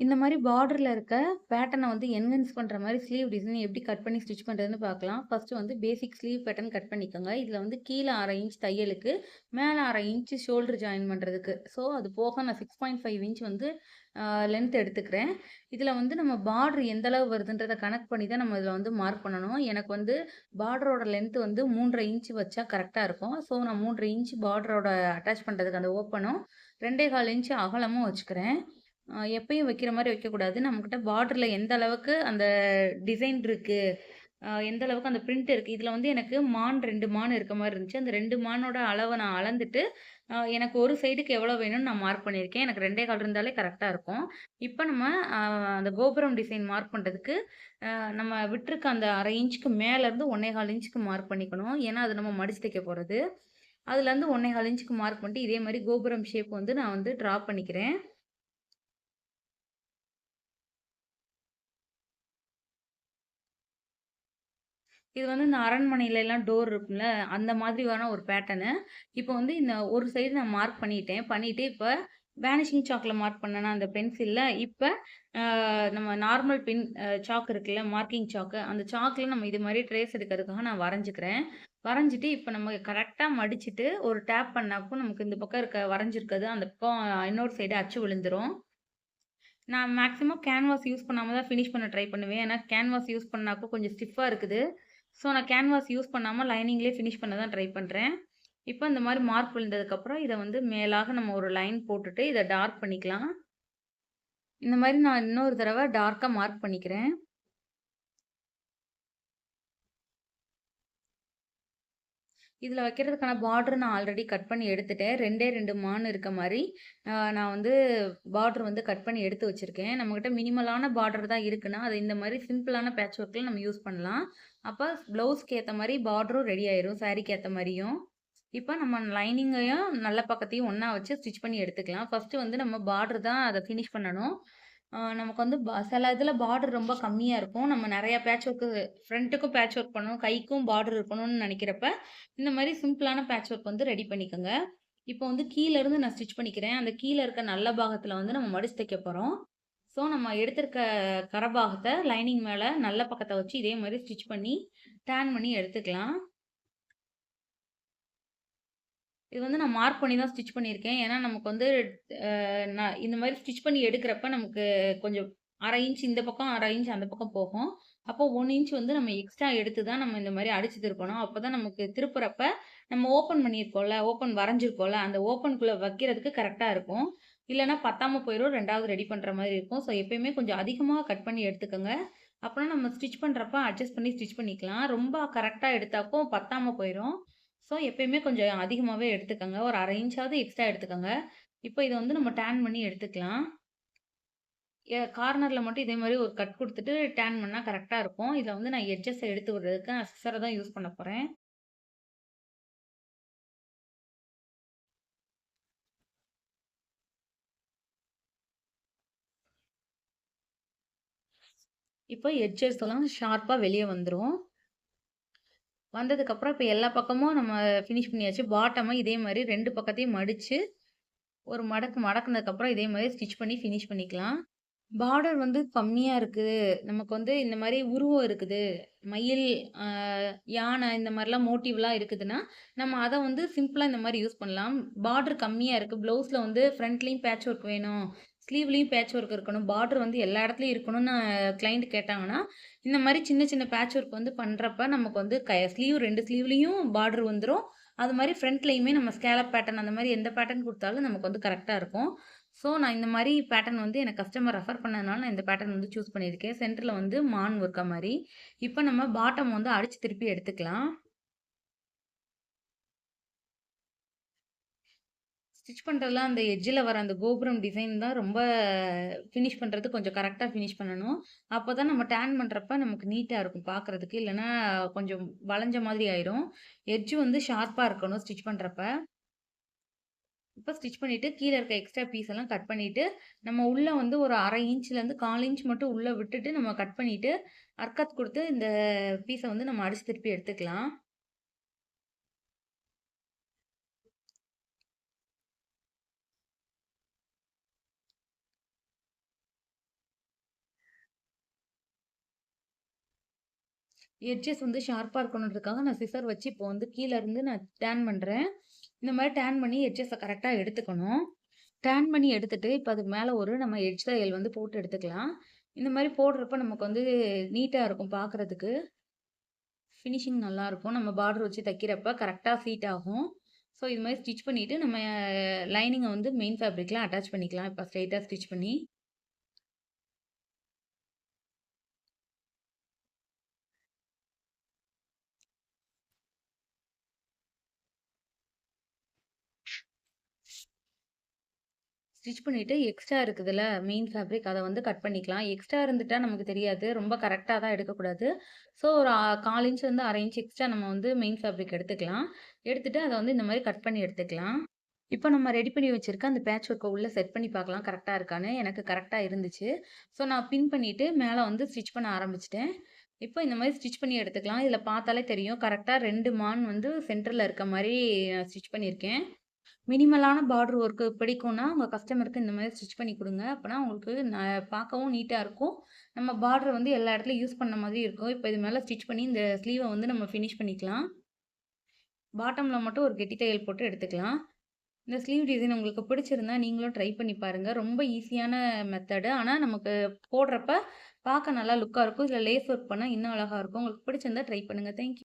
இந்த மாரி பார்டர்ல இருக்க பேட்டர்ன வந்து என்ஹான்ஸ் பண்ற மாரி ஸ்லீவ் டிசைன் எப்படி கட் பண்ணி ஸ்டிச் பண்றதுன்னு பார்க்கலாம். ஃபர்ஸ்ட் வந்து பேசிக் ஸ்லீவ் பேட்டர்ன் கட் பண்ணிக்கோங்க. இதுல வந்து கீழ 1/2 இன்ச் தையலுக்கு, மேல 1/2 இன்ச் ஷோல்டர் ஜாயின் பண்றதுக்கு. ஸோ அது போக நான் 6.5 இன்ச் வந்து லென்த் எடுத்துக்கிறேன். இதுல வந்து நம்ம பார்டர் எந்த அளவு வருதுன்றத கணக்கு பண்ணி தான் நம்ம இதுல வந்து மார்க் பண்ணணும். எனக்கு வந்து பார்டரோட லென்த் வந்து 3 1/2 இன்ச் வச்சா கரெக்ட்டா இருக்கும். ஸோ நான் 3 1/2 இன்ச் பார்டரோட அட்டாச் பண்றதுக்கு அந்த ஓப்பனும், 2 1/4 இன்ச் அகலமும் வச்சுக்கிறேன். எப்பயும் வைக்கிற மாரி வைக்கக்கூடாது. நம்மகிட்ட பார்டர்ல எந்த அளவுக்கு அந்த டிசைன் இருக்கு, எந்த அளவுக்கு அந்த பிரிண்ட் இருக்கு. இதுல வந்து எனக்கு 2 மான் இருக்க மாரி இருந்துச்சு. அந்த 2 மானோட அளவ நான் அளந்துட்டு, எனக்கு ஒரு சைடுக்கு எவ்வளோ வேணும்னு நான் மார்க் பண்ணியிருக்கேன். எனக்கு 2 1/4 இருந்தாலே கரெக்ட்டா இருக்கும். இப்ப நம்ம அ அந்த கோபுரம் டிசைன் மார்க் பண்றதுக்கு, நம்ம விட்டுருக்க அந்த 1/2 இன்ச்சுக்கு மேலருந்து 1 1/4 இன்ச்சுக்கு மார்க் பண்ணிக்கணும். ஏன்னா, அது நம்ம மடிச்சு தைக்க போறது. அதுலருந்து 1 1/4 இன்ச்சுக்கு மார்க் பண்ணிட்டு, இதே மாரி கோபுரம் ஷேப் வந்து நான் வந்து ட்ரா பண்ணிக்கிறேன். இது வந்து இந்த அரண்மனையிலலாம் டோர் இருக்கும்ல, அந்த மாதிரியான ஒரு பேட்டர்னு. இப்போ வந்து இந்த ஒரு சைடு நான் மார்க் பண்ணிட்டேன். பண்ணிட்டு இப்ப வேனிஷிங் சாக்ல மார்க் பண்ணேனா அந்த பென்சில்ல, இப்ப நம்ம நார்மல் பென் சாக் இருக்குல்ல, மார்க்கிங் சாக்கு. அந்த சாக்ல நம்ம இது மாரி ட்ரேஸ் எடுக்கிறதுக்காக நான் வரைஞ்சுக்கிறேன். வரைஞ்சுட்டு இப்ப நம்ம கரெக்ட்டா மடிச்சுட்டு, ஒரு டேப் பண்ணாக்கும் நமக்கு இந்த பக்கம் இருக்க வரைஞ்சிருக்கிறது, அந்த பக்கம் இன்னொரு சைடு அச்சு விழுந்துரும். நான் மேக்ஸிமம் கேன்வாஸ் யூஸ் பண்ணாம தான் ஃபினிஷ் பண்ண ட்ரை பண்ணுவேன். ஏன்னா கேன்வாஸ் யூஸ் பண்ணாக்க கொஞ்சம் ஸ்டிஃப்பா இருக்குது. ஸோ நான் கேன்வாஸ் யூஸ் பண்ணாம லைனிங்லேயே ஃபினிஷ் பண்ண தான் ட்ரை பண்றேன். இப்ப இந்த மாரி மார்க் விழுந்ததுக்கப்புறம், இத வந்து மேலாக நம்ம ஒரு லைன் போட்டுட்டு, இத டார்க் பண்ணிக்கலாம். இந்த மாரி நான் இன்னொரு தடவ டார்க்கா மார்க் பண்ணிக்கிறேன். இதில வைக்கிறதுக்கான பார்டர் நான் ஆல்ரெடி கட் பண்ணி எடுத்துட்டேன். 2 2 மான் இருக்க மாரி, நான் வந்து பார்டர் வந்து கட் பண்ணி எடுத்து வச்சிருக்கேன். நம்மகிட்ட மினிமலான பார்டர் தான் இருக்குன்னா, அது இந்த மாரி சிம்பிளான பேட்ச் ஒர்க்ல நம்ம யூஸ் பண்ணலாம். அப்ப ப்ளவுஸ்க்கு ஏத்த மாரி பார்டரும் ரெடி ஆயிரும். சாரீக்கு ஏத்த மாரியும். இப்ப நம்ம லைனிங்கையும் நல்ல பக்கத்தையும் ஒண்ணா வச்சு ஸ்டிச் பண்ணி எடுத்துக்கலாம். ஃபர்ஸ்ட்டு வந்து நம்ம பார்டர் தான் அத ஃபினிஷ் பண்ணணும். நமக்கு வந்து சில இதுல பார்டர் ரொம்ப கம்மியா இருக்கும். நம்ம நெறைய பேட்ச் ஒர்க்கு ஃப்ரண்ட்டுக்கும் பேட்ச் ஒர்க் பண்ணணும். கைக்கும் பார்டர் இருக்கணும்னு நெனைக்கிறப்ப, இந்த மாரி சிம்பிளான பேட்ச் ஒர்க் வந்து ரெடி பண்ணிக்கங்க. இப்போ வந்து கீழ இருந்து நான் ஸ்டிச் பண்ணிக்கிறேன். அந்த கீழ இருக்க நல்ல பாகத்துல வந்து நம்ம மடிச்சு தைக்க போறோம். ஸோ நம்ம எடுத்திருக்க கரபாகத்த லைனிங் மேல நல்ல பக்கத்த வச்சு இதே மாரி ஸ்டிச் பண்ணி, டேன் பண்ணி எடுத்துக்கலாம். இது வந்து நான் மார்க் பண்ணி தான் ஸ்டிச் பண்ணியிருக்கேன். ஏன்னா, நமக்கு வந்து நான் இந்த மாரி ஸ்டிச் பண்ணி எடுக்கிறப்ப நமக்கு கொஞ்சம் 1/2 இன்ச் இந்த பக்கம், 1/2 இன்ச் அந்த பக்கம் போகும். அப்போ 1 இன்ச் வந்து நம்ம எக்ஸ்ட்ரா எடுத்து தான் நம்ம இந்த மாரி அடிச்சு திருப்பணும். அப்பதான் நமக்கு திருப்புறப்ப நம்ம ஓப்பன் பண்ணியிருக்கோம்ல, ஓப்பன் வரைஞ்சிருக்கோம்ல, அந்த ஓப்பனுக்குள்ள வைக்கிறதுக்கு கரெக்ட்டா இருக்கும். இல்லன்னா பத்தாம போயிரும். 2வது ரெடி பண்ற மாரி இருக்கும். ஸோ எப்பயுமே கொஞ்சம் அதிகமா கட் பண்ணி எடுத்துக்கங்க. அப்பன்னா நம்ம ஸ்டிச் பண்றப்ப அட்ஜஸ்ட் பண்ணி ஸ்டிச் பண்ணிக்கலாம். ரொம்ப கரெக்ட்டா எடுத்தாக்கும் பத்தாம போயிரும். ஸோ, எப்பயுமே கொஞ்சம் அதிகமாவே எடுத்துக்கங்க. ஒரு 1/2 இன்ச்சாவது எக்ஸ்ட்ரா எடுத்துக்கங்க. இப்ப இத வந்து நம்ம டேன் பண்ணி எடுத்துக்கலாம். கார்னர்ல மட்டும் இதே மாரி ஒரு கட் குடுத்துட்டு டேன் பண்ணா கரெக்ட்டா இருக்கும். இதில வந்து நான் எட்ஜஸ எடுத்து விடுறதுக்கு நான் சிசர தான் யூஸ் பண்ண போறேன். இப்போ எட்ஜஸ் எல்லாம் ஷார்ப்பா வெளிய வந்துரும். வந்ததுக்கப்புறம் இப்ப எல்லா பக்கமும் நம்ம ஃபினிஷ் பண்ணியாச்சு. பாட்டம இதே மாரி 2 பக்கத்தையும் மடிச்சு, ஒரு மடக்கு மடக்குனதுக்கப்புறம் இதே மாரி ஸ்டிச் பண்ணி ஃபினிஷ் பண்ணிக்கலாம். பார்டர் வந்து கம்மியா இருக்கு. நமக்கு வந்து இந்த மாரி உருவம் இருக்குது. மயில், அ யானை இந்த மாரிலாம் மோட்டிவ்லாம் இருக்குதுன்னா, நம்ம அத வந்து சிம்பிளா இந்த மாரி யூஸ் பண்ணலாம். பார்டர் கம்மியா இருக்கு. ப்ளவுஸ்ல வந்து ஃப்ரண்ட்லயும் பேட்ச் ஒர்க் வேணும். ஸ்லீவ்லயும் பேட்ச் ஒர்க் இருக்கணும். பார்டர் வந்து எல்லா இடத்துலயும் இருக்கணும்னு கிளையண்ட் கேட்டாங்கன்னா, இந்த மாரி சின்ன சின்ன பேட்ச் ஒர்க் வந்து பண்றப்ப நமக்கு வந்து ஸ்லீவ் 2 ஸ்லீவ்லயும் பார்டர் வந்துரும். அது மாரி ஃப்ரண்ட்லயுமே நம்ம ஸ்கேலப் பேட்டர்ன் அந்த மாரி எந்த பேட்டர்ன் குடுத்தாலும் நமக்கு வந்து கரெக்ட்டா இருக்கும். ஸோ, நான் இந்த மாரி பேட்டர்ன் வந்து எனக்கு கஸ்டமர் ரெஃபர் பண்ணதுனால, நான் இந்த பேட்டர்ன் வந்து சூஸ் பண்ணியிருக்கேன். சென்டர்ல வந்து மான் இருக்க மாரி. இப்ப நம்ம பாட்டம் வந்து அடிச்சு திருப்பி எடுத்துக்கலாம். ஸ்டிச் பண்றதுல அந்த எட்ஜ்ல வர அந்த கோபுரம் டிசைன் தான் ரொம்ப ஃபினிஷ் பண்றது கொஞ்சம் கரெக்ட்டா ஃபினிஷ் பண்ணணும். அப்பதான் நம்ம டேன் பண்றப்ப நமக்கு நீட்டா இருக்கும் பார்க்கறதுக்கு. இல்லன்னா கொஞ்சம் வளைஞ்ச மாதிரி ஆயிரும். எட்ஜ் வந்து ஷார்ப்பா இருக்கணும் ஸ்டிச் பண்றப்ப. இப்ப ஸ்டிச் பண்ணிட்டு, கீழ இருக்க எக்ஸ்ட்ரா பீஸ் எல்லாம் கட் பண்ணிட்டு, நம்ம உள்ள வந்து ஒரு 1/2 இன்ச்லேருந்து 1/4 இன்ச் மட்டும் உள்ள விட்டுட்டு, நம்ம கட் பண்ணிட்டு, அர்கத் குடுத்து இந்த பீஸ வந்து நம்ம அடிச்சு திருப்பி எடுத்துக்கலாம். எட்ஜஸ் வந்து ஷார்ப்பா இருக்கணுன்றதுக்காக நான் சிசர் வச்சு இப்போ வந்து கீழ இருந்து நான் டேன் பண்றேன். இந்த மாரி டேன் பண்ணி எட்ஜஸ கரெக்ட்டா எடுத்துக்கணும். டேன் பண்ணி எடுத்துட்டு, இப்ப அதுக்கு மேல ஒரு நம்ம எட்ஜ் தையல் வந்து போட்டு எடுத்துக்கலாம். இந்த மாரி போடுறப்ப நமக்கு வந்து நீட்டா இருக்கும் பார்க்கறதுக்கு. ஃபினிஷிங் நல்லாருக்கும். நம்ம பார்டர் வச்சு தைக்கிறப்ப கரெக்ட்டா ஃபிட் ஆகும். ஸோ இது மாரி ஸ்டிச் பண்ணிட்டு நம்ம லைனிங்க வந்து மெயின் ஃபேப்ரிக்ல அட்டாச் பண்ணிக்கலாம். இப்ப ஸ்ட்ரெயிட்டா ஸ்டிச் பண்ணி. ஸ்டிச் பண்ணிட்டு எக்ஸ்ட்ரா இருக்குதுல்ல மெயின் ஃபேப்ரிக் அத வந்து கட் பண்ணிக்கலாம். எக்ஸ்ட்ரா இருந்துட்டா நமக்கு தெரியாது. ரொம்ப கரெக்ட்டா தான் எடுக்கக்கூடாது. ஸோ ஒரு 1/4 இன்ச் வந்து 1/2 இன்ச் எக்ஸ்ட்ரா நம்ம வந்து மெயின் ஃபேப்ரிக் எடுத்துக்கலாம். எடுத்துட்டு அத வந்து இந்த மாரி கட் பண்ணி எடுத்துக்கலாம். இப்ப நம்ம ரெடி பண்ணி வச்சிருக்க அந்த பேட்ச் ஒர்க்க உள்ள செட் பண்ணி பார்க்கலாம் கரெக்ட்டா இருக்கான்னு. எனக்கு கரெக்ட்டா இருந்துச்சு. ஸோ நான் பின் பண்ணிட்டு மேல வந்து ஸ்டிச் பண்ண ஆரம்பிச்சுட்டேன். இப்போ இந்த மாரி ஸ்டிச் பண்ணி எடுத்துக்கலாம். இதுல பார்த்தாலே தெரியும். கரெக்ட்டா 2 மான் வந்து சென்டர்ல இருக்க மாரி நான் ஸ்டிச் பண்ணியிருக்கேன். மினிமலான பார்டர் ஒர்க் பிடிக்கும்னா, உங்க கஸ்டமருக்கு இந்த மாரி ஸ்டிச் பண்ணி குடுங்க. அப்பனா உங்களுக்கு பார்க்கவும் நீட்டா இருக்கும். நம்ம பார்டர் வந்து எல்லா இடத்துலயும் யூஸ் பண்ண மாதிரி இருக்கும். இப்ப இது மேல ஸ்டிச் பண்ணி இந்த ஸ்லீவ வந்து நம்ம ஃபினிஷ் பண்ணிக்கலாம். பாட்டம்ல மட்டும் ஒரு கெட்டி தையல் போட்டு எடுத்துக்கலாம். இந்த ஸ்லீவ் டிசைன் உங்களுக்கு பிடிச்சிருந்தா நீங்களும் ட்ரை பண்ணி பாருங்க. ரொம்ப ஈஸியான மெத்தடு. ஆனா நமக்கு போடுறப்ப பார்க்க நல்லா லுக்கா இருக்கும். இதுல லேஸ் ஒர்க் பண்ணா இன்னும் அழகா இருக்கும். உங்களுக்கு பிடிச்சிருந்தா ட்ரை பண்ணுங்க. Thank you.